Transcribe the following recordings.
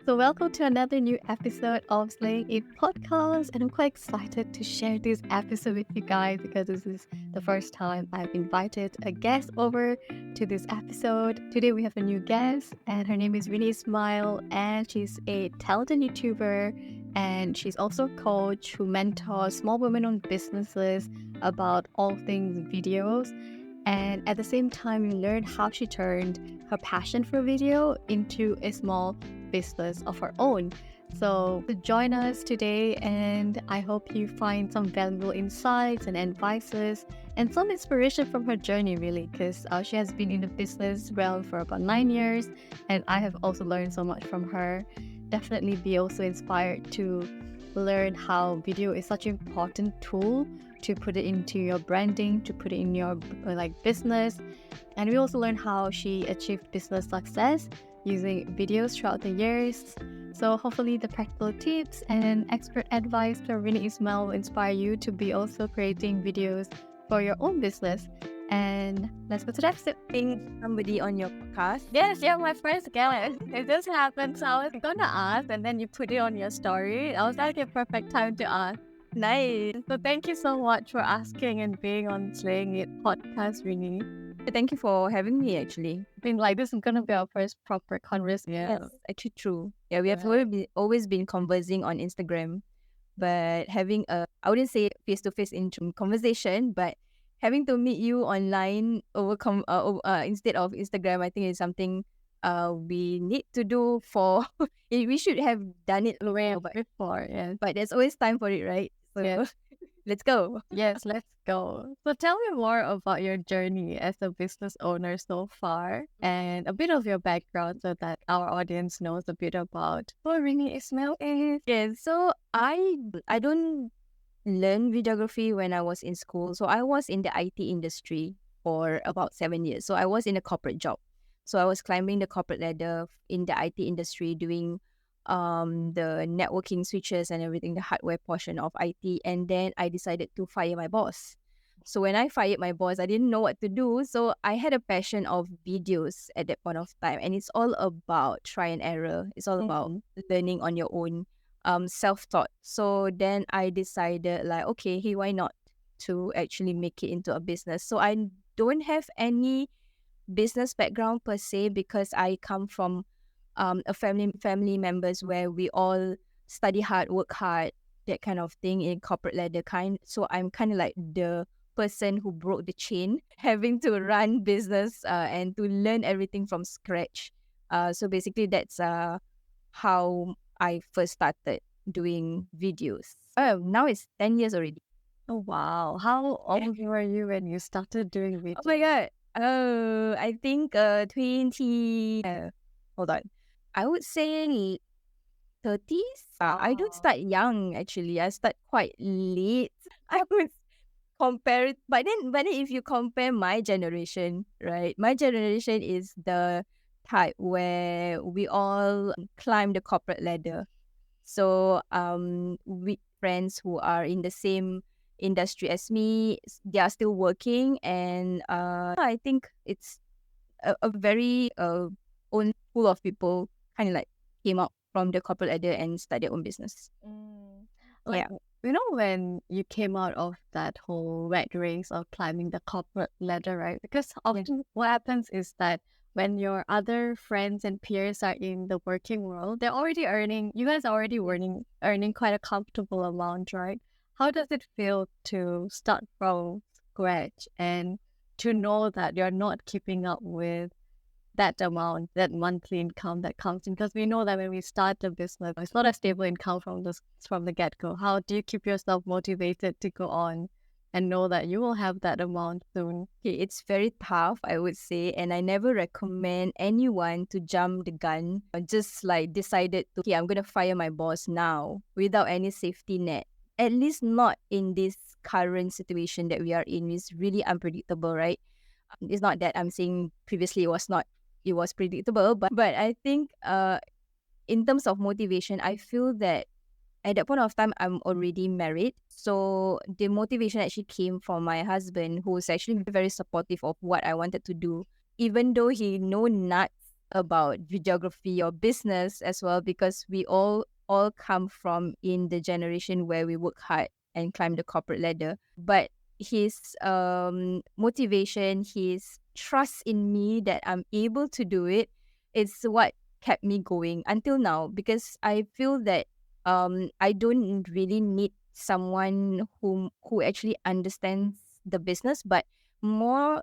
So, welcome to another new episode of Slaying It Podcast. And I'm quite excited to share this episode with you guys because this is the first time I've invited a guest over to this episode. Today, we have a new guest, and her name is Renee Ismail, and she's a talented YouTuber. And she's also a coach who mentors small women owned businesses about all things videos. And at the same time, we learned how she turned her passion for video into a small business of her own. So join us today, and I hope you find some valuable insights and advices and some inspiration from her journey, really, because she has been in the business realm for about 9 years, and I have also learned so much from her. Definitely be also inspired to learn how video is such an important tool to put it into your branding, to put it in your business. And we also learn how she achieved business success using videos throughout the years. So hopefully the practical tips and expert advice from Renee Ismail will inspire you to be also creating videos for your own business. And let's go to the episode. Being somebody on your podcast. Yes, yeah, my first guest. It just happened. So I was gonna ask, and then you put it on your story. I was like, a perfect time to ask. Nice. So thank you so much for asking and being on Slaying It podcast, Renee. Thank you for having me, actually. I mean, this is gonna be our first proper conversation. Yes, actually true. Yeah, we have always been conversing on Instagram, but having I wouldn't say face-to-face conversation, but having to meet you online instead of Instagram, I think is something we need to do for. We should have done it way before, yeah. But there's always time for it, right? So yes. Let's go. Yes, let's go. So tell me more about your journey as a business owner so far and a bit of your background so that our audience knows a bit about who Renee Ismail is. Yes, so I don't learn videography when I was in school. So I was in the IT industry for about 7 years. So I was in a corporate job. So I was climbing the corporate ladder in the IT industry, doing the networking switches and everything, the hardware portion of IT. And then I decided to fire my boss. So when I fired my boss, I didn't know what to do. So I had a passion of videos at that point of time. And it's all about try and error. It's all about learning on your own, self-taught. So then I decided okay, hey, why not to actually make it into a business? So I don't have any business background per se because I come from a family members where we all study hard, work hard, that kind of thing in corporate ladder kind. So I'm kind of like the person who broke the chain, having to run business and to learn everything from scratch. So basically that's how I first started doing videos. Oh, now it's 10 years already. Oh, wow. How old were you when you started doing videos? Oh my God. Oh, I think 20... hold on. I would say 30s. I don't start young, actually. I start quite late. I would compare it. But then if you compare my generation, right? My generation is the type where we all climb the corporate ladder. So with friends who are in the same industry as me, they are still working. And I think it's a very own pool of people kind of like came out from the corporate ladder and started their own business. You know, when you came out of that whole rat race of climbing the corporate ladder, right? Because often what happens is that when your other friends and peers are in the working world, they're already earning, you guys are already earning quite a comfortable amount, right? How does it feel to start from scratch and to know that you're not keeping up with that amount, that monthly income that comes in? Because we know that when we start a business, it's not a stable income from the get-go. How do you keep yourself motivated to go on and know that you will have that amount soon? Okay, it's very tough, I would say, and I never recommend anyone to jump the gun or just decided to, okay, I'm going to fire my boss now without any safety net. At least not in this current situation that we are in. It's really unpredictable, right? It's not that I'm saying previously it was predictable, but I think in terms of motivation, I feel that at that point of time, I'm already married. So the motivation actually came from my husband, who's actually very supportive of what I wanted to do. Even though he know nuts about videography or business as well, because we all come from in the generation where we work hard and climb the corporate ladder. But his motivation, his trust in me that I'm able to do it, it's what kept me going until now, because I feel that I don't really need someone who actually understands the business, but more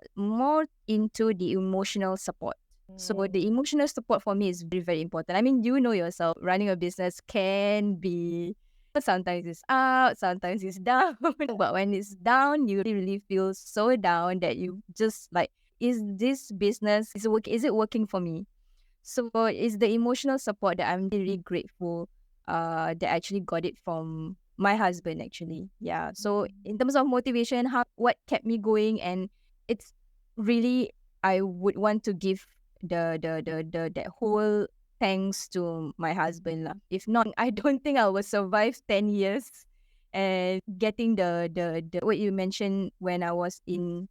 into the emotional support. So the emotional support for me is very, very important. I mean, you know yourself, running a business can be, sometimes it's up, sometimes it's down. But when it's down, you really feel so down that you just like, is this business, is it working for me? So it's the emotional support that I'm really grateful that I actually got it from my husband actually. Yeah. So in terms of motivation, what kept me going, and it's really, I would want to give the that whole thanks to my husband lah. If not, I don't think I will survive 10 years and getting the what you mentioned when I was in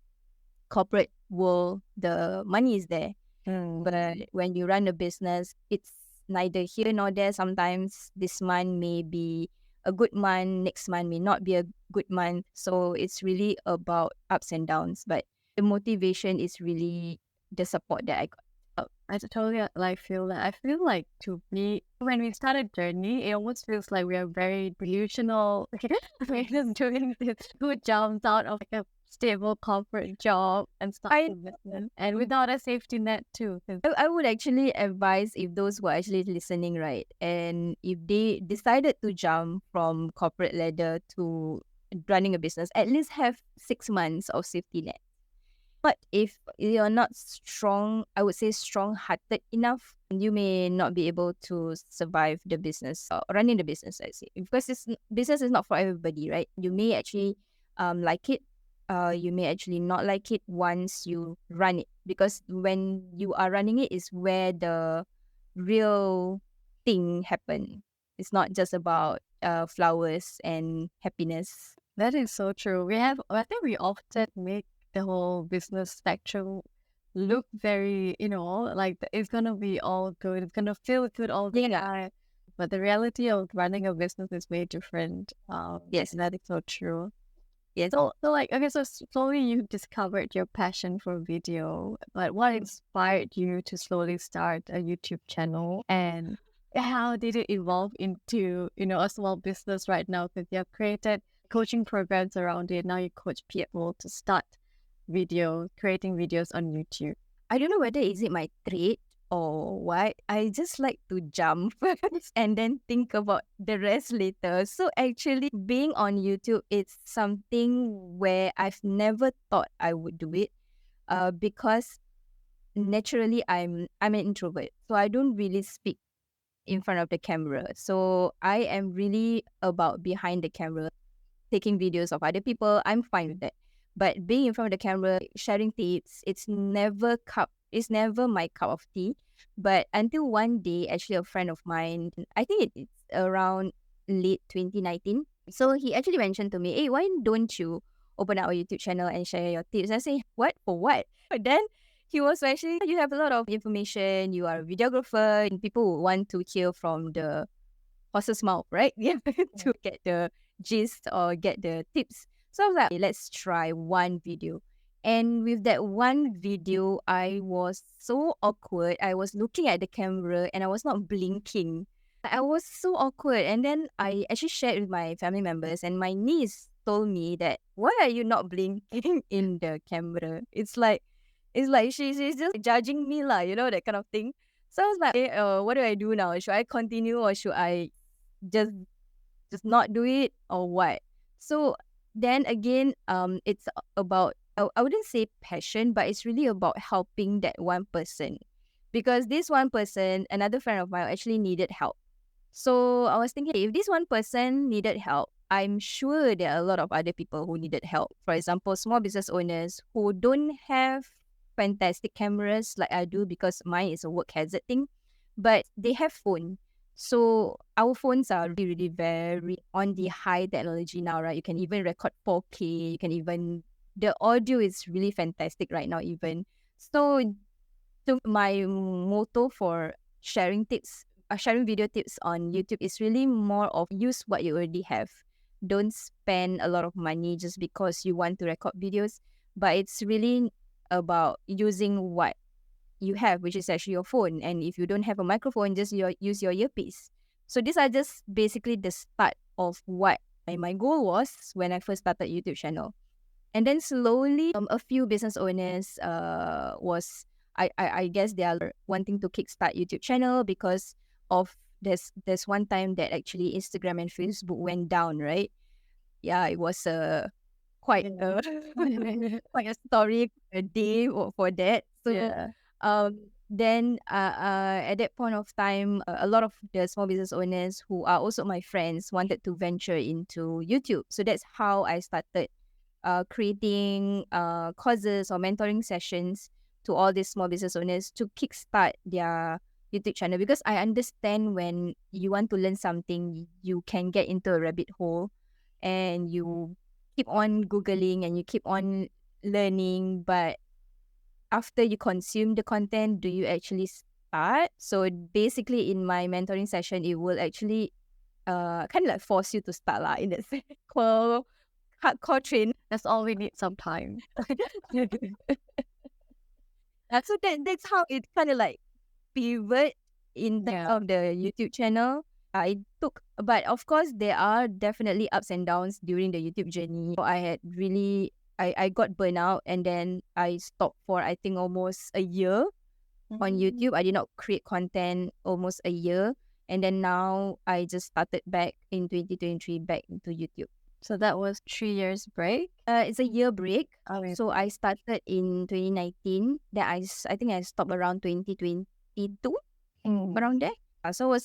corporate world, the money is there. But when you run a business, it's neither here nor there. Sometimes this month may be a good month, next month may not be a good month. So it's really about ups and downs. But the motivation is really the support that I got. I totally like feel that. I feel like to me, when we start a journey, it almost feels like we are very delusional. We're just doing this who jumps out of like a stable corporate job and starts a business, and without a safety net too. I would actually advise, if those who are actually listening, right, and if they decided to jump from corporate ladder to running a business, at least have 6 months of safety net. But if you're not strong, I would say strong-hearted enough, you may not be able to survive the business, running the business, I say. Because business is not for everybody, right? You may actually like it. You may actually not like it once you run it. Because when you are running it is where the real thing happen. It's not just about flowers and happiness. That is so true. I think we often make the whole business spectrum look very, like it's gonna be all good. It's gonna feel good all the time. But the reality of running a business is way different. Yes, that is so true. yes. So like, okay, so slowly you discovered your passion for video, but what inspired you to slowly start a YouTube channel, and how did it evolve into, a small business right now? Because you have created coaching programs around it. Now you coach people to start creating videos on YouTube. I don't know whether is it my trait or what. I just like to jump first and then think about the rest later. So actually being on YouTube, it's something where I've never thought I would do it. Because naturally I'm an introvert. So I don't really speak in front of the camera. So I am really about behind the camera, taking videos of other people. I'm fine with that. But being in front of the camera, sharing tips, it's never my cup of tea. But until one day, actually a friend of mine, I think it's around late 2019. So he actually mentioned to me, hey, why don't you open up a YouTube channel and share your tips? I say, what? For what? But then he was actually, you have a lot of information, you are a videographer, and people want to hear from the horse's mouth, right? Yeah, to get the gist or get the tips. So I was like, let's try one video. And with that one video, I was so awkward. I was looking at the camera and I was not blinking. I was so awkward. And then I actually shared with my family members, and my niece told me that, why are you not blinking in the camera? She's just judging me lah, that kind of thing. So I was like, hey, what do I do now? Should I continue or should I just not do it or what? So then again, it's about, I wouldn't say passion, but it's really about helping that one person, because this one person, another friend of mine, actually needed help. So I was thinking, if this one person needed help, I'm sure there are a lot of other people who needed help. For example, small business owners who don't have fantastic cameras like I do, because mine is a work hazard thing, but they have phone. So our phones are really, really very on the high technology now, right? You can even record 4K. The audio is really fantastic right now even. So So my motto for sharing tips, sharing video tips on YouTube is really more of use what you already have. Don't spend a lot of money just because you want to record videos, but it's really about using what you have, which is actually your phone. And if you don't have a microphone, just use your earpiece. So these are just basically the start of what my goal was when I first started YouTube channel. And then slowly, a few business owners I guess they are wanting to kickstart YouTube channel because of there's one time that actually Instagram and Facebook went down, right? Yeah, it was quite a quite a story a day for that. So Yeah. then at that point of time, a lot of the small business owners who are also my friends wanted to venture into YouTube. So that's how I started creating courses or mentoring sessions to all these small business owners to kickstart their YouTube channel, because I understand when you want to learn something, you can get into a rabbit hole and you keep on Googling and you keep on learning, but after you consume the content, do you actually start? So basically in my mentoring session, it will actually kind of like force you to start lah, in that sense. Hardcore train. That's all we need sometimes. So that's how it kind of like pivot in terms of the YouTube channel. I took, but of course there are definitely ups and downs during the YouTube journey. So I had really, I got burnout, and then I stopped for I think almost a year on YouTube. I did not create content almost a year, and then now I just started back in 2023 back into YouTube. So that was 3 years break. It's a year break. Okay. So I started in 2019. Then I think I stopped around 2022, around there. So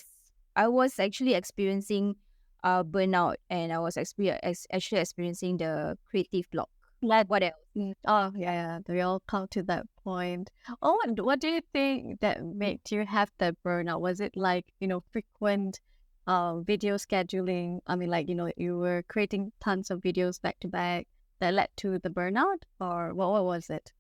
I was actually experiencing burnout, and I was actually experiencing the creative block. What else? Oh yeah, we all come to that point. Oh, and what do you think that made you have that burnout? Was it like, frequent video scheduling? I mean, like, you were creating tons of videos back to back that led to the burnout, or what was it?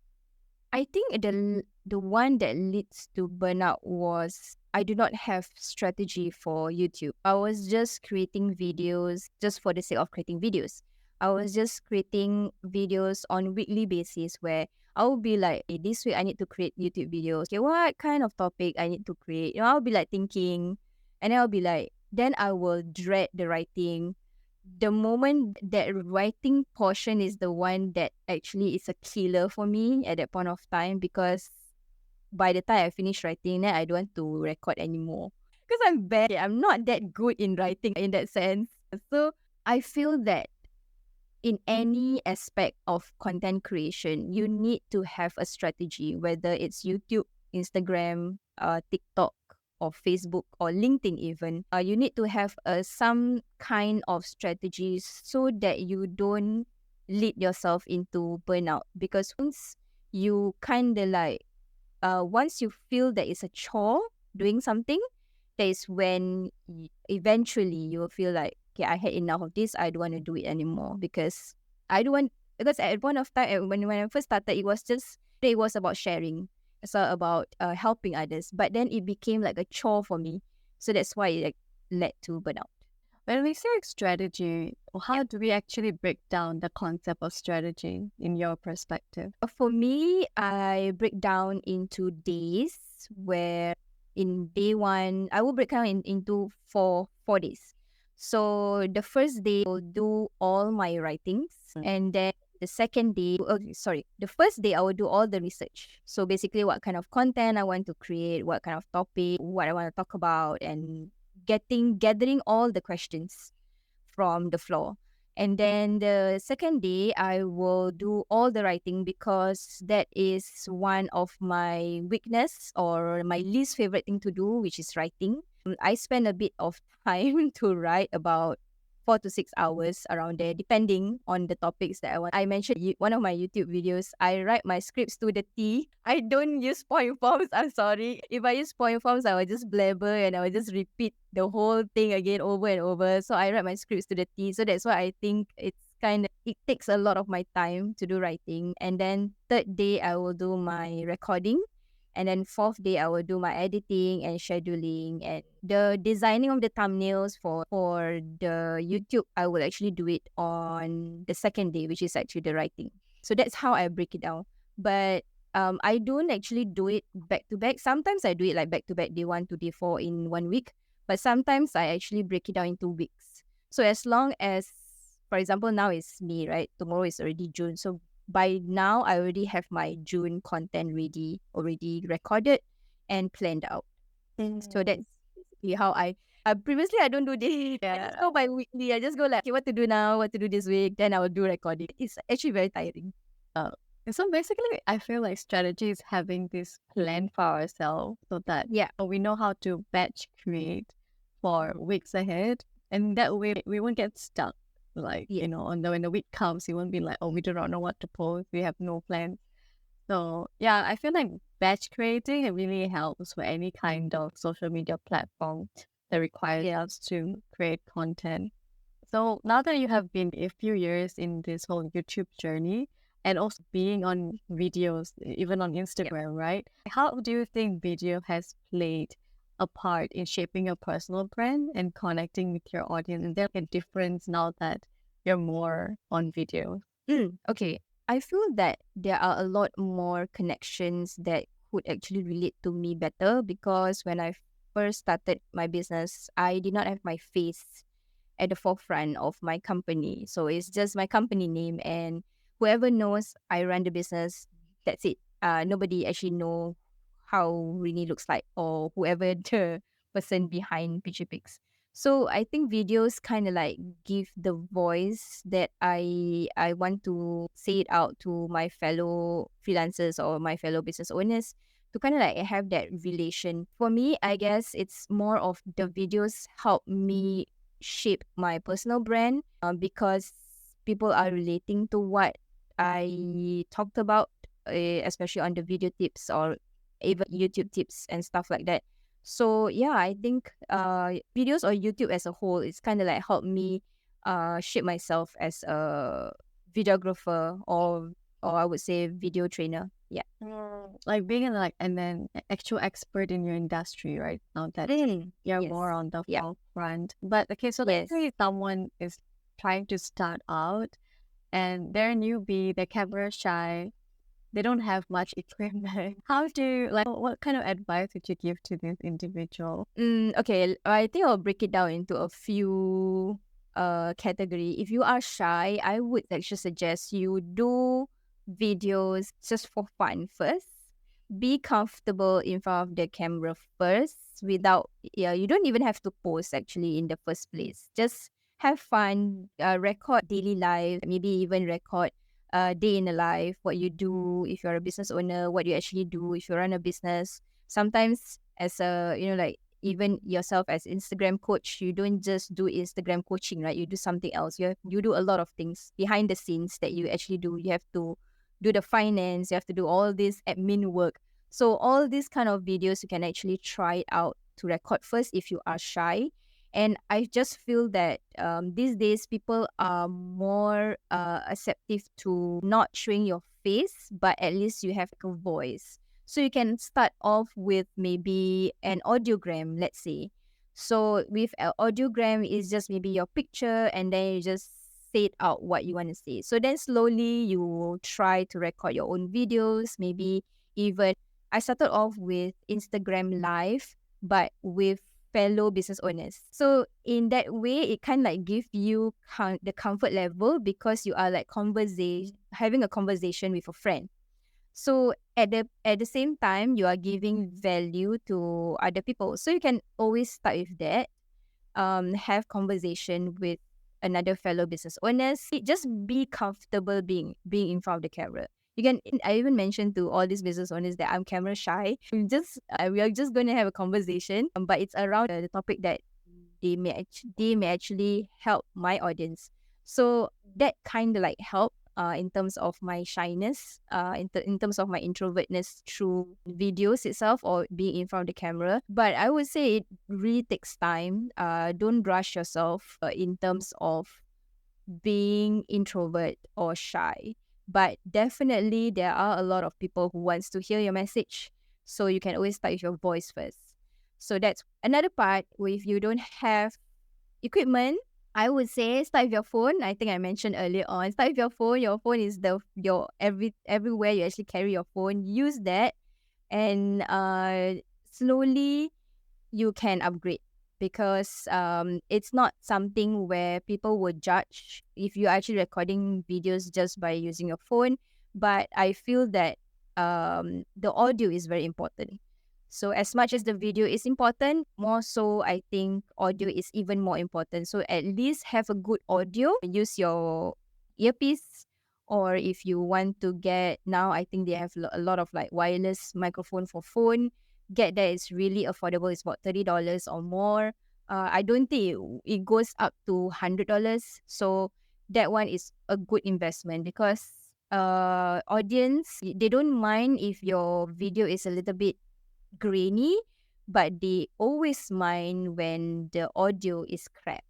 I think the one that leads to burnout was I do not have strategy for YouTube. I was just creating videos just for the sake of creating videos. I was just creating videos on weekly basis where I will be like, hey, this week I need to create YouTube videos. Okay, what kind of topic I need to create? I'll be like thinking, and then I'll be like, then I will dread the writing. The moment that writing portion is the one that actually is a killer for me at that point of time, because by the time I finish writing, then I don't want to record anymore because I'm bad. I'm not that good in writing in that sense. So I feel that in any aspect of content creation, you need to have a strategy, whether it's YouTube, Instagram, TikTok, or Facebook, or LinkedIn even. You need to have some kind of strategies so that you don't lead yourself into burnout. Because once you kind of like, once you feel that it's a chore doing something, that is when eventually you will feel like, okay, I had enough of this. I don't want to do it anymore because I don't want. Because at one of time when I first started, it was about sharing, so about helping others. But then it became like a chore for me, so that's why it led to burnout. When we say strategy, how do we actually break down the concept of strategy in your perspective? For me, I break down into days, where in day one, I will break down into four days. So the first day, I'll do all my writings. And then the second day, the first day, I will do all the research. So basically what kind of content I want to create, what kind of topic, what I want to talk about, and gathering all the questions from the floor. And then the second day, I will do all the writing, because that is one of my weakness or my least favorite thing to do, which is writing. I spend a bit of time to write, about 4 to 6 hours around there, depending on the topics that I want. I mentioned one of my YouTube videos, I write my scripts to the T. I don't use point forms. I'm sorry. If I use point forms, I will just blabber and I will just repeat the whole thing again over and over. So I write my scripts to the T. So that's why I think it takes a lot of my time to do writing. And then third day, I will do my recording. And then fourth day, I will do my editing and scheduling and the designing of the thumbnails for the YouTube. I will actually do it on the second day, which is actually the writing. So that's how I break it down. But I don't actually do it back to back. Sometimes I do it like back to back, day 1 to day 4 in 1 week. But sometimes I actually break it down into weeks. So as long as, for example, now it's May, right? Tomorrow is already June. So by now, I already have my June content already recorded and planned out. So that's basically how previously I don't do this. I just go by weekly. I just go like, okay, what to do now, what to do this week. Then I will do recording. It's actually very tiring. And so basically, I feel like strategy is having this plan for ourselves so that we know how to batch create for weeks ahead. And that way we won't get stuck. Like, when the week comes, you won't be like, oh, we do not know what to post. We have no plans. So yeah, I feel like batch creating, it really helps for any kind of social media platform that requires us to create content. So now that you have been a few years in this whole YouTube journey and also being on videos, even on Instagram, right? How do you think video has played a part in shaping your personal brand and connecting with your audience? Is there a difference now that you're more on video? Okay. I feel that there are a lot more connections that could actually relate to me better because when I first started my business, I did not have my face at the forefront of my company. So it's just my company name and whoever knows I run the business, that's it. Nobody actually know how Renee looks like or whoever the person behind Peachy Pics. So I think videos kind of like give the voice that I want to say it out to my fellow freelancers or my fellow business owners to kind of like have that relation. For me, I guess it's more of the videos help me shape my personal brand because people are relating to what I talked about, especially on the video tips or even YouTube tips and stuff like that. So yeah, I think videos or YouTube as a whole, it's kind of like helped me shape myself as a videographer or I would say video trainer. Yeah. Like being an actual expert in your industry right now that you're more on the forefront. But okay, so let's say someone is trying to start out and they're a newbie, they're camera shy, they don't have much equipment. What kind of advice would you give to this individual? Okay, I think I'll break it down into a few category. If you are shy, I would actually suggest you do videos just for fun first. Be comfortable in front of the camera first without you don't even have to post actually in the first place. Just have fun, record daily life, maybe even record day in a life, what you do if you're a business owner, what you actually do if you run a business. Sometimes as a, like even yourself as Instagram coach, you don't just do Instagram coaching, right? You do something else. You do a lot of things behind the scenes that you actually do. You have to do the finance, you have to do all this admin work. So all these kind of videos, you can actually try it out to record first if you are shy. And I just feel that these days people are more acceptive to not showing your face, but at least you have a voice. So you can start off with maybe an audiogram, let's say. So with an audiogram, is just maybe your picture and then you just say it out what you want to say. So then slowly you will try to record your own videos. Maybe even I started off with Instagram Live, but with fellow business owners. So in that way, it kind of like give you the comfort level because you are like having a conversation with a friend. So at the same time, you are giving value to other people. So you can always start with that. Have conversation with another fellow business owners. Just be comfortable being in front of the camera. I even mentioned to all these business owners that I'm camera shy. We are just going to have a conversation, but it's around the topic that they may actually help my audience. So that kind of like help in terms of my shyness, in terms of my introvertness through videos itself or being in front of the camera. But I would say it really takes time. Don't rush yourself in terms of being introvert or shy. But definitely there are a lot of people who wants to hear your message. So you can always start with your voice first. So that's another part. If you don't have equipment, I would say start with your phone. I think I mentioned earlier on. Start with your phone. Your phone is your everywhere you actually carry your phone. Use that, and slowly you can upgrade, because it's not something where people would judge if you're actually recording videos just by using your phone. But I feel that the audio is very important. So as much as the video is important, more so I think audio is even more important. So at least have a good audio. Use your earpiece, or if you want to get, now I think they have a lot of like wireless microphone for phone. Get that, it's really affordable. It's about $30 or more. I don't think it goes up to $100. So that one is a good investment, because audience, they don't mind if your video is a little bit grainy, but they always mind when the audio is crap.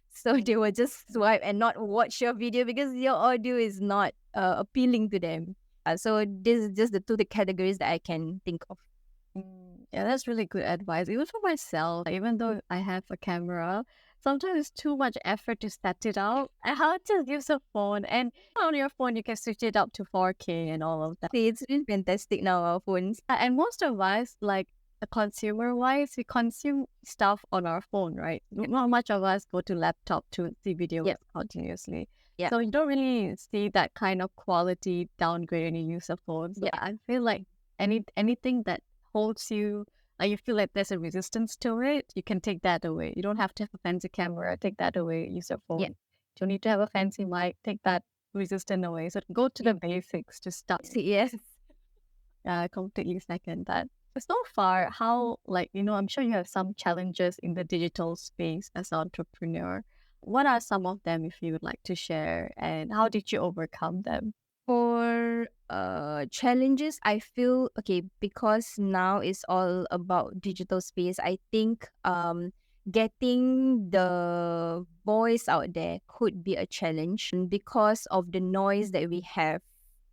So they will just swipe and not watch your video because your audio is not appealing to them. So this is just the categories that I can think of. Yeah, that's really good advice. Even for myself, even though I have a camera, sometimes it's too much effort to set it up. I have to use a phone, and on your phone you can switch it up to 4K and all of that. See, it's really fantastic now, our phones. And most of us, like a consumer wise, we consume stuff on our phone, right? Not much of us go to laptop to see videos Yep. continuously. Yep. So you don't really see that kind of quality downgrade when you use a phone. So Yep. I feel like anything that holds you, like you feel like there's a resistance to it, you can take that away. You don't have to have a fancy camera, take that away, use your phone. Yeah. Don't need to have a fancy mic, take that resistance away. So go to the basics to start. Yes. Yeah, I completely second that. So far, how, like, I'm sure you have some challenges in the digital space as an entrepreneur. What are some of them, if you would like to share, and how did you overcome them? For challenges, I feel okay, because now it's all about digital space. I think getting the voice out there could be a challenge, because of the noise that we have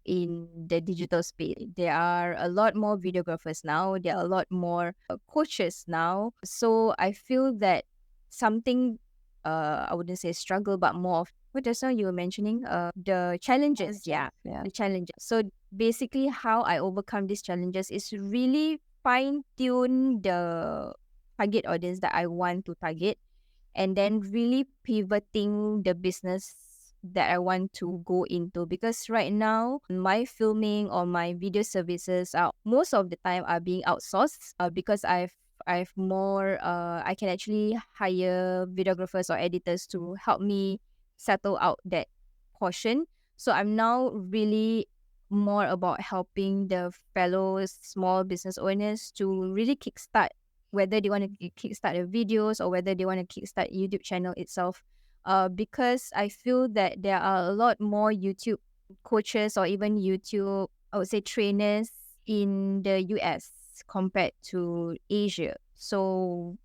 in the digital space. There are a lot more videographers now. There are a lot more coaches now. So I feel that something, I wouldn't say struggle, but more of what just now you were mentioning, the challenges. Yeah, the challenges. So basically, how I overcome these challenges is really fine tune the target audience that I want to target, and then really pivoting the business that I want to go into. Because right now, my filming or my video services are most of the time are being outsourced, because I've more I can actually hire videographers or editors to help me settle out that portion. So I'm now really more about helping the fellow small business owners to really kickstart, whether they want to kickstart their videos or whether they want to kickstart YouTube channel itself. Because I feel that there are a lot more YouTube coaches or even YouTube, I would say, trainers in the US compared to Asia. So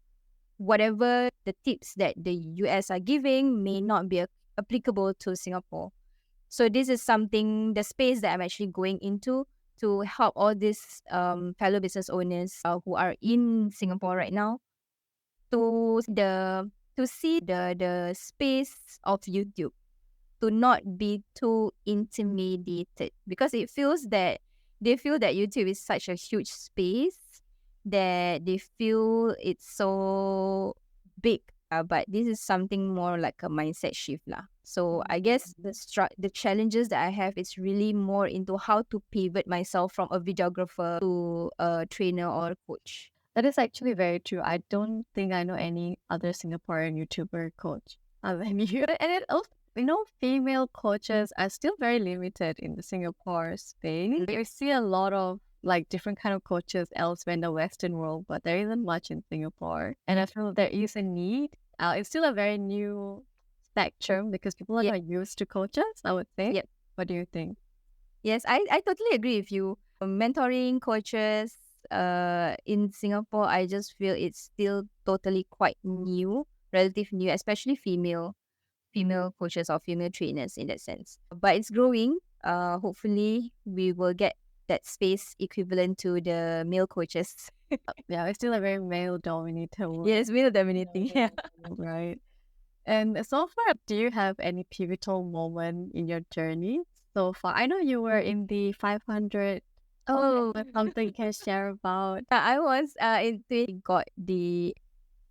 whatever the tips that the US are giving may not be applicable to Singapore. So this is something, the space that I'm actually going into, to help all these fellow business owners who are in Singapore right now to see the space of YouTube, to not be too intimidated, because it feels that they feel that YouTube is such a huge space that they feel it's so big. But this is something more like a mindset shift lah. So I guess the challenges that I have is really more into how to pivot myself from a videographer to a trainer or a coach. That is actually very true. I don't think I know any other Singaporean YouTuber coach other than you. And it also, female coaches are still very limited in the Singapore space. You see a lot of like different kind of coaches elsewhere in the Western world, but there isn't much in Singapore. And I feel there is a need. It's still a very new spectrum because people are not used to coaches, I would say. Yep. What do you think? Yes, I totally agree with you. Mentoring coaches in Singapore, I just feel it's still totally quite new, relative new, especially female coaches or female trainers in that sense. But it's growing. Hopefully we will get that space equivalent to the male coaches. Yeah, it's still a very male-dominated world. Yes, male dominating. Yeah. Right. And so far, do you have any pivotal moment in your journey so far? I know you were in the 500. Oh, Something you can share about. I was got the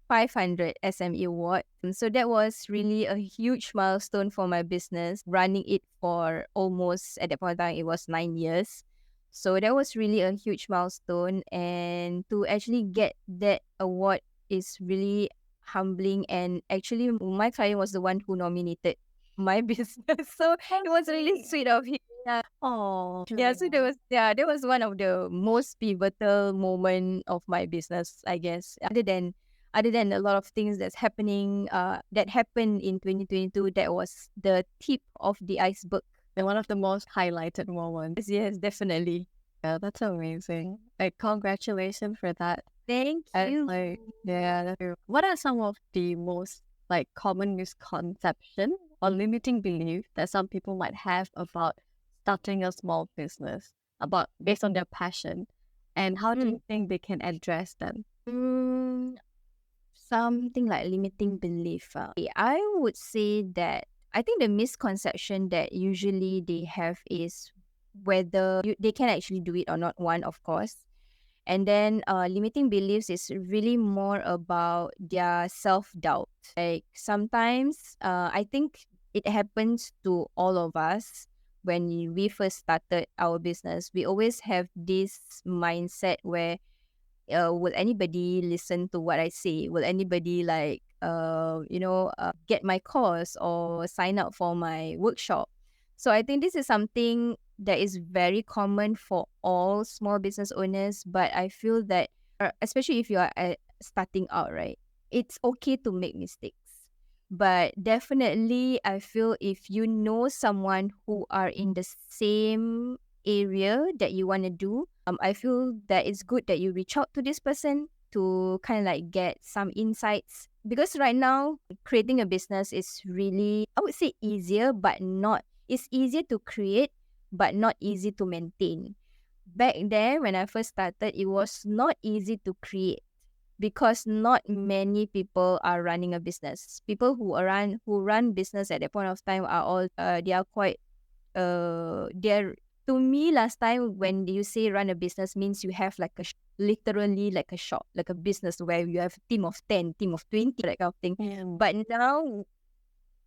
500 SME award. So that was really a huge milestone for my business, running it for almost, at that point in time, it was 9 years. So that was really a huge milestone. And to actually get that award is really humbling. And actually, my client was the one who nominated my business. So it was really sweet of him. Yeah. Oh, Yeah, so that was one of the most pivotal moment of my business, I guess. Other than a lot of things that happened in 2022, that was the tip of the iceberg. and one of the most highlighted moments. Yes, definitely. Yeah, that's amazing. Like, congratulations for that. Thank And you. like, yeah, what are some of the most like common misconception or limiting belief that some people might have about starting a small business, about based on their passion, and how do you think they can address them? Something like limiting belief. I would say that I think the misconception that usually they have is whether they can actually do it or not, one, of course. And then limiting beliefs is really more about their self-doubt. Like sometimes I think it happens to all of us when we first started our business. We always have this mindset where will anybody listen to what I say? Will anybody get my course or sign up for my workshop? So I think this is something that is very common for all small business owners. But I feel that, especially if you are starting out, right, it's okay to make mistakes. But definitely, I feel if you know someone who are in the same area that you want to do, I feel that it's good that you reach out to this person to kind of like get some insights. Because right now, creating a business is really, I would say, easier, but not. It's easier to create, but not easy to maintain. Back then, when I first started, it was not easy to create because not many people are running a business. People who run business at that point of time are all they are quite they're to me last time when you say run a business means you have like literally like a shop, like a business where you have a team of 10, team of 20, that kind of thing. Yeah. But now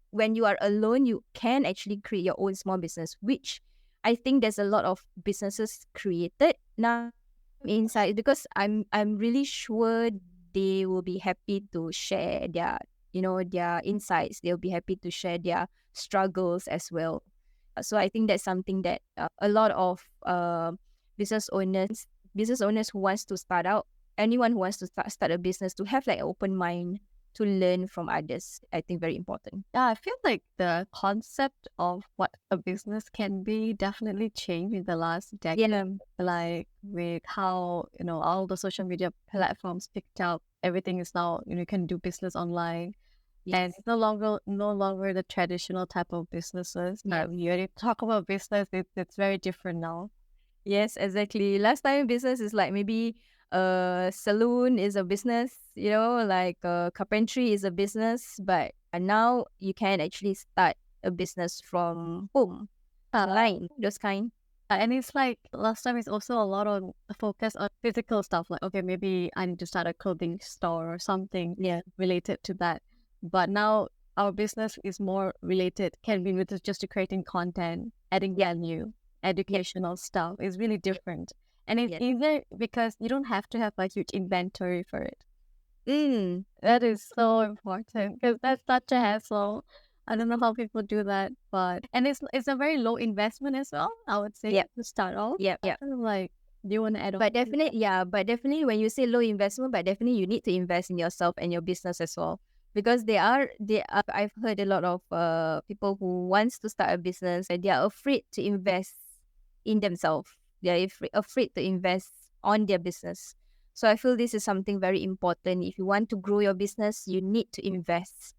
when you are alone, you can actually create your own small business, which I think there's a lot of businesses created now inside, because I'm really sure they will be happy to share their insights. They'll be happy to share their struggles as well. So I think that's something that a lot of business owners who wants to start out, anyone who wants to start a business, to have like an open mind to learn from others. I think very important. Yeah, I feel like the concept of what a business can be definitely changed in the last decade. Yeah. Like with how, all the social media platforms picked up, everything is now, you can do business online. And Yes. it's no longer the traditional type of businesses. Yes. You already talk about business, it's very different now. Yes, exactly. Last time business is like maybe salon is a business, like carpentry is a business, but now you can actually start a business from home, online, those kind. And it's like last time it's also a lot of focus on physical stuff. Like, okay, maybe I need to start a clothing store or something related to that. But now our business is more related, can be with just to creating content, adding value, educational stuff. It's really different. And it's easier because you don't have to have a huge inventory for it. That is so important because that's such a hassle. I don't know how people do that, and it's a very low investment as well, I would say, to start off. Yeah. Like, do you want to add on? But definitely when you say low investment, but definitely you need to invest in yourself and your business as well. Because I've heard a lot of people who wants to start a business and they are afraid to invest in themselves. They are afraid to invest on their business. So I feel this is something very important. If you want to grow your business, you need to invest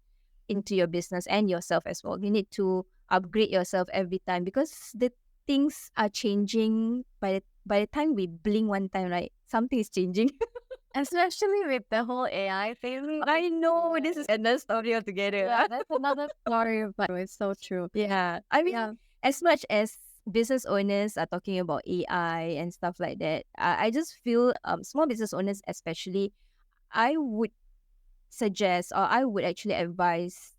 into your business and yourself as well. You need to upgrade yourself every time because the things are changing by the by the time we blink one time, right, something is changing. Especially with the whole AI thing. I know this is another story altogether. Yeah, that's another story, but it's so true. Yeah. I mean, Yeah. as much as business owners are talking about AI and stuff like that, I just feel small business owners especially, I would suggest or I would actually advise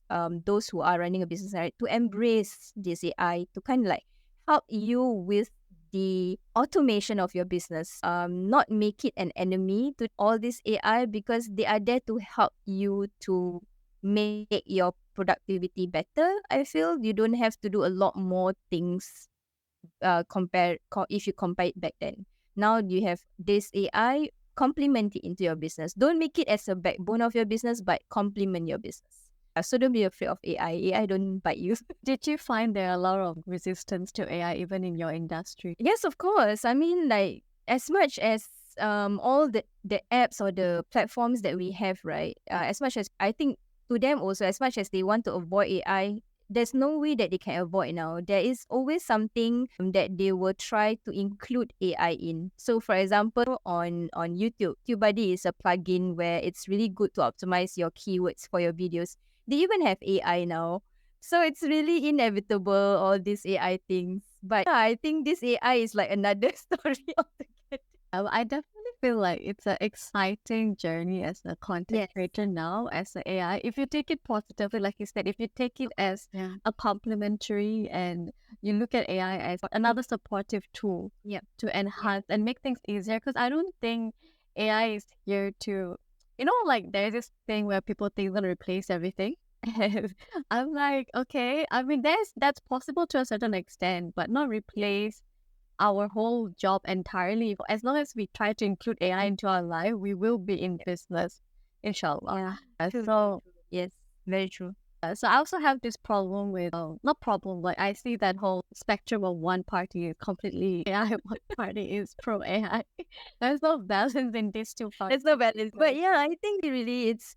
those who are running a business, right, to embrace this AI to kind of like help you with the automation of your business. Not make it an enemy to all this AI, because they are there to help you to make your productivity better. I feel you don't have to do a lot more things if you compare it back then. Now you have this AI, complement it into your business. Don't make it as a backbone of your business, but complement your business. So don't be afraid of AI. AI don't bite you. Did you find there are a lot of resistance to AI even in your industry? Yes, of course. I mean, like, as much as all the apps or the platforms that we have, right? As much as I think to them also, as much as they want to avoid AI, there's no way that they can avoid now. There is always something that they will try to include AI in. So, for example, on YouTube, TubeBuddy is a plugin where it's really good to optimize your keywords for your videos. They even have AI now. So it's really inevitable, all these AI things. But yeah, I think this AI is like another story altogether. I definitely feel like it's an exciting journey as a content Yes. creator now, as an AI. If you take it positively, like you said, if you take it as Yeah. a complementary and you look at AI as another supportive tool Yeah. to enhance and make things easier, because I don't think AI is here to, like there's this thing where people think it's going to replace everything. And I'm like, okay, I mean, that's possible to a certain extent, but not replace our whole job entirely. As long as we try to include AI into our life, we will be in business, inshallah. True. So, Yes, very true. so I also have this problem with, not problem, but I see that whole spectrum of one party is completely AI, one party is pro AI. There's no balance in these two parties. There's no balance. But yeah, I think really it's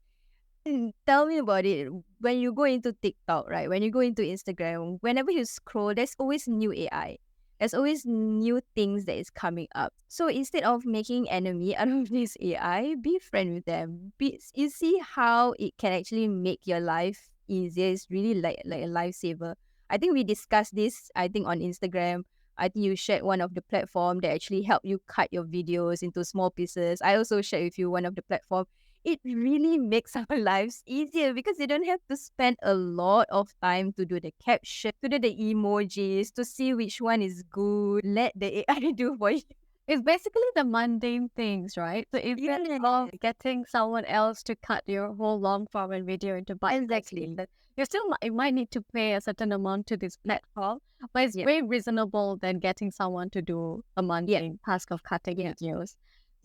tell me about it. When you go into TikTok, right? When you go into Instagram, whenever you scroll, there's always new AI. There's always new things that is coming up. So instead of making enemy out of this AI, be friend with them. You see how it can actually make your life easier. It's really like a lifesaver. I think we discussed this, I think, on Instagram. I think you shared one of the platform that actually help you cut your videos into small pieces. I also shared with you one of the platform. It really makes our lives easier because you don't have to spend a lot of time to do the caption, to do the emojis, to see which one is good. Let the AI do for you. It's basically the mundane things, right? So instead of getting someone else to cut your whole long form and video into bite Exactly. you still you might need to pay a certain amount to this platform, but it's way reasonable than getting someone to do a mundane task of cutting videos.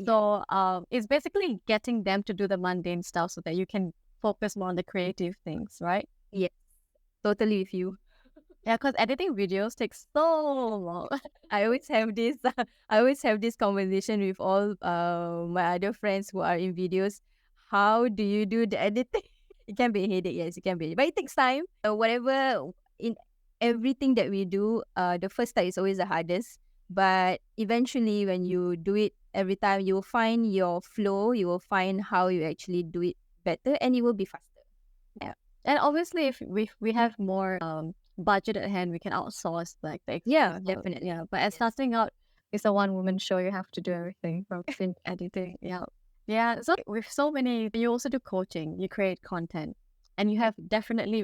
So it's basically getting them to do the mundane stuff so that you can focus more on the creative things, right? Yes, totally with you. Yeah, because editing videos takes so long. I always have this. I always have this conversation with all my other friends who are in videos. How do you do the editing? It can be a headache, yes, it can be, but it takes time. Whatever in everything that we do, the first step is always the hardest. But eventually, when you do it every time, you will find your flow. You will find how you actually do it better, and it will be faster. Yeah, and obviously, if we have more budget at hand, we can outsource like the Definitely. yeah. But as starting out, it's a one woman show. You have to do everything from sync editing. Yeah. Yeah, so with so many, you also do coaching, you create content, and you have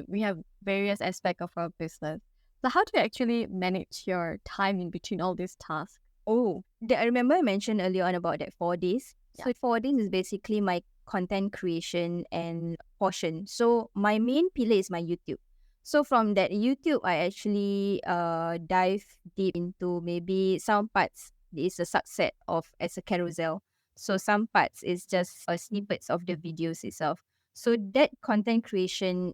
we have various aspects of our business. So how do you actually manage your time in between all these tasks? Oh, I remember I mentioned earlier on about that 4 days. Yeah. So 4 days is basically my content creation and portion. So my main pillar is my YouTube. So from that YouTube, I actually dive deep into maybe some parts is a subset of as a carousel. So some parts is just snippets of the videos itself. So that content creation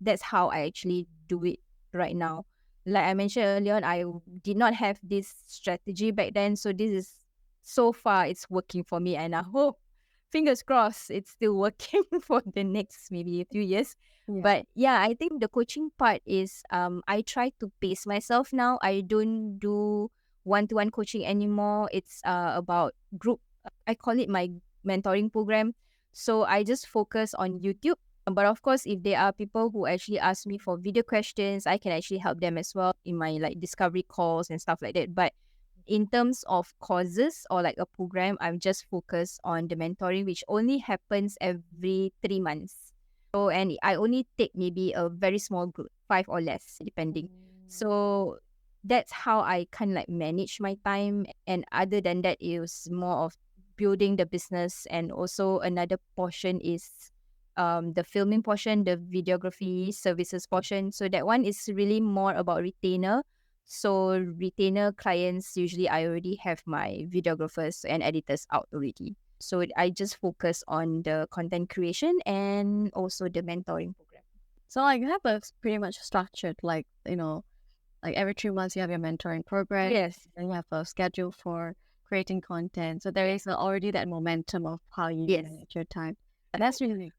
that's how I actually do it right now. Like I mentioned earlier on, I did not have this strategy back then. So this is so far it's working for me, and I hope, fingers crossed, it's still working for the next maybe a few years. Yeah. But yeah, I think the coaching part is I try to pace myself now. I don't do one-to-one coaching anymore. It's about group. I call it my mentoring program. So I just focus on YouTube. But of course, if there are people who actually ask me for video questions, I can actually help them as well in my like discovery calls and stuff like that. But in terms of courses or like a program, I'm just focused on the mentoring, which only happens every 3 months. So, and I only take maybe a very small group, 5 or less, depending. So that's how I kind of like manage my time. And other than that, it was more of building the business. And also another portion is the filming portion, the videography services portion. So that one is really more about retainer. So retainer clients, usually I already have my videographers and editors out already. So I just focus on the content creation and also the mentoring program. So like you have a pretty much structured, like, like every 3 months you have your mentoring program. Yes. And you have a schedule for creating content. So there is already that momentum of how you Yes. manage your time. And that's really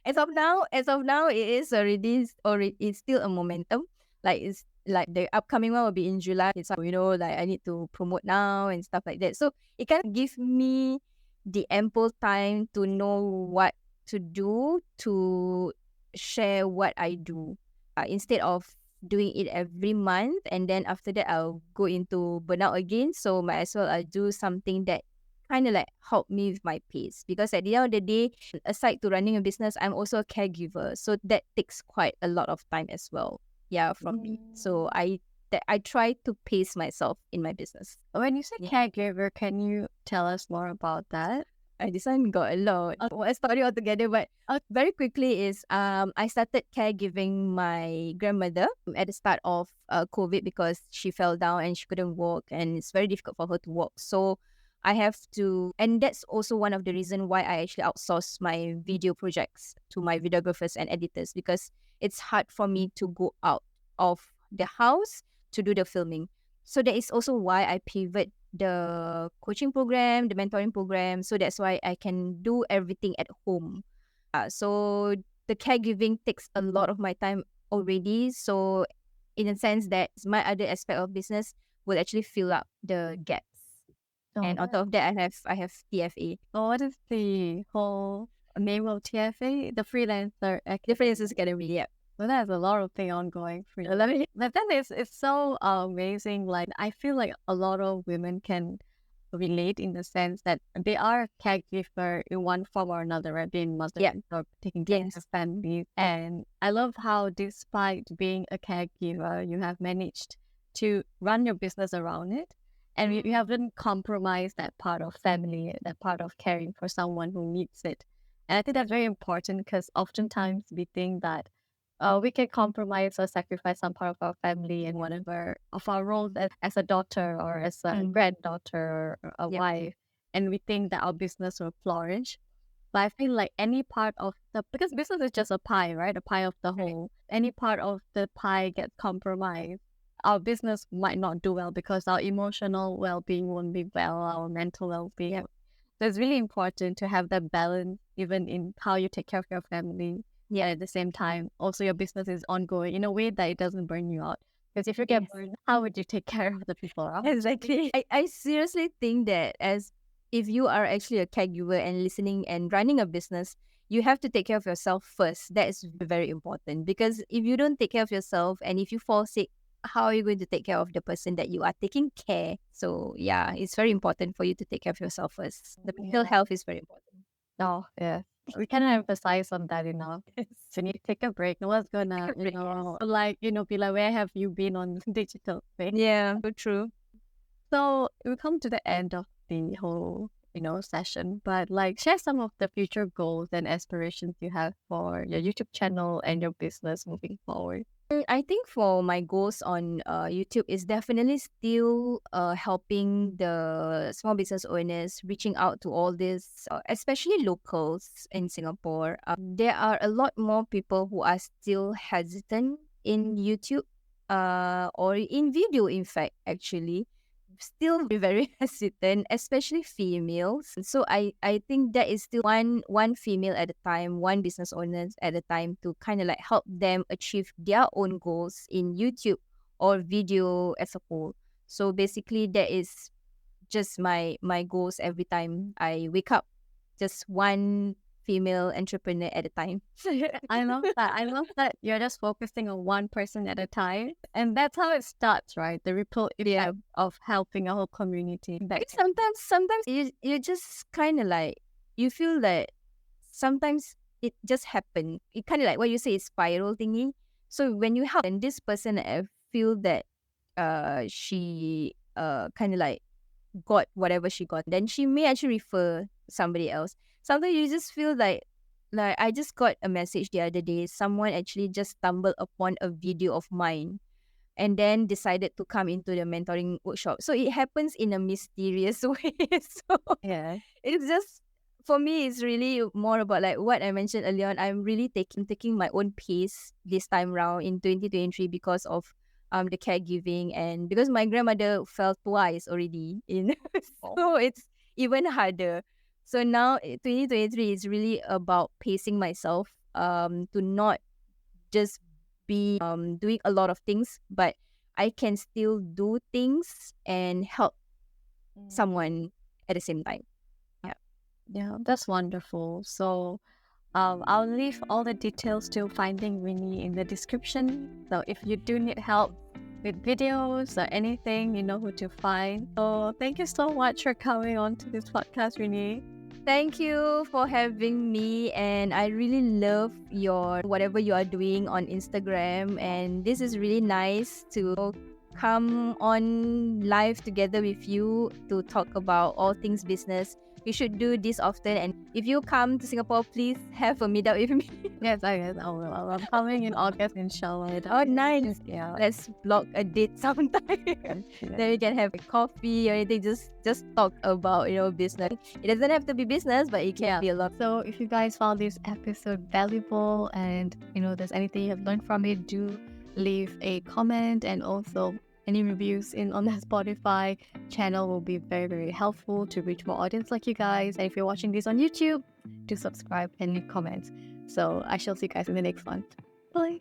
As of now, it is already it's still a momentum. Like it's like the upcoming one will be in July. It's like I need to promote now and stuff like that. So it kind of gives me the ample time to know what to do to share what I do, instead of doing it every month and then after that I'll go into burnout again. So might as well I do something that kind of like help me with my pace, because at the end of the day, aside to running a business, I'm also a caregiver, so that takes quite a lot of time as well, from me. So I try to pace myself in my business. When you say caregiver, can you tell us more about that? This one got a lot. A story altogether, but very quickly is I started caregiving my grandmother at the start of COVID, because she fell down and she couldn't walk, and it's very difficult for her to walk. So I have to, and that's also one of the reasons why I actually outsource my video projects to my videographers and editors, because it's hard for me to go out of the house to do the filming. So that is also why I pivot the coaching program, the mentoring program. So that's why I can do everything at home. So the caregiving takes a lot of my time already. So in a sense that my other aspect of business will actually fill up the gaps. And on top of that, I have TFA. So what is the whole name of TFA? The Freelancer The Freelancers Academy, yeah. So there's a lot of thing ongoing for you. But then it's so amazing. Like I feel like a lot of women can relate in the sense that they are a caregiver in one form or another, right? Being mothers or taking care of families. And I love how despite being a caregiver, you have managed to run your business around it. And you haven't compromised that part of family, that part of caring for someone who needs it. And I think that's very important, because oftentimes we think that we can compromise or sacrifice some part of our family and whatever of our roles as a daughter or as a granddaughter or a wife, and we think that our business will flourish. But I feel like any part of because business is just a pie, right? A pie of the whole. Any part of the pie gets compromised, our business might not do well, because our emotional well-being won't be well, our mental well-being. So it's really important to have that balance, even in how you take care of your family. Yeah, at the same time, also your business is ongoing in a way that it doesn't burn you out. Because if you get burned, how would you take care of the people around? Exactly. I seriously think that as if you are actually a caregiver and listening and running a business, you have to take care of yourself first. That is very important, because if you don't take care of yourself and if you fall sick, how are you going to take care of the person that you are taking care? So yeah, it's very important for you to take care of yourself first. The mental health is very important. Oh, yeah. We cannot emphasize on that enough. So you need to take a break. No one's gonna, be like, where have you been on digital thing? Yeah, so true. So we come to the end of the whole, session, but like share some of the future goals and aspirations you have for your YouTube channel and your business moving forward. I think for my goals on YouTube is definitely still helping the small business owners, reaching out to all these, especially locals in Singapore. There are a lot more people who are still hesitant in YouTube, or in video, in fact, actually. Still be very hesitant, especially females. So I think that is still one female at a time, one business owner at a time, to kind of like help them achieve their own goals in YouTube or video as a whole. So basically, that is just my goals every time I wake up. Just one female entrepreneur at a time. I love that. I love that you're just focusing on one person at a time. And that's how it starts, right? The ripple effect of helping a whole community. Because sometimes you just kind of like, you feel that sometimes it just happen. It kind of like what you say is spiral thingy. So when you help, and this person, I feel that she kind of like got whatever she got, then she may actually refer somebody else. Sometimes you just feel like I just got a message the other day. Someone actually just stumbled upon a video of mine and then decided to come into the mentoring workshop. So it happens in a mysterious way. So Yeah. it's just, for me, it's really more about like what I mentioned earlier on. I'm really taking my own pace this time round in 2023 because of the caregiving, and because my grandmother fell twice already in so it's even harder. So now 2023 is really about pacing myself to not just be doing a lot of things, but I can still do things and help someone at the same time. Yeah, that's wonderful. So I'll leave all the details to finding Renee in the description. So if you do need help with videos or anything, you know who to find. So thank you so much for coming on to this podcast, Renee. Thank you for having me, and I really love your whatever you are doing on Instagram, and this is really nice to come on live together with you to talk about all things business. We should do this often, and if you come to Singapore, please have a meetup with me. Yes, I guess I will. I'm coming in August, inshallah. Oh, nice. Yeah. Let's block a date sometime. Then we can have a coffee or anything. Just talk about business. It doesn't have to be business, but it can be a lot. So if you guys found this episode valuable and there's anything you have learned from it, do leave a comment, and also any reviews on the Spotify channel will be very, very helpful to reach more audience like you guys. And if you're watching this on YouTube, do subscribe and leave comments. So I shall see you guys in the next one. Bye.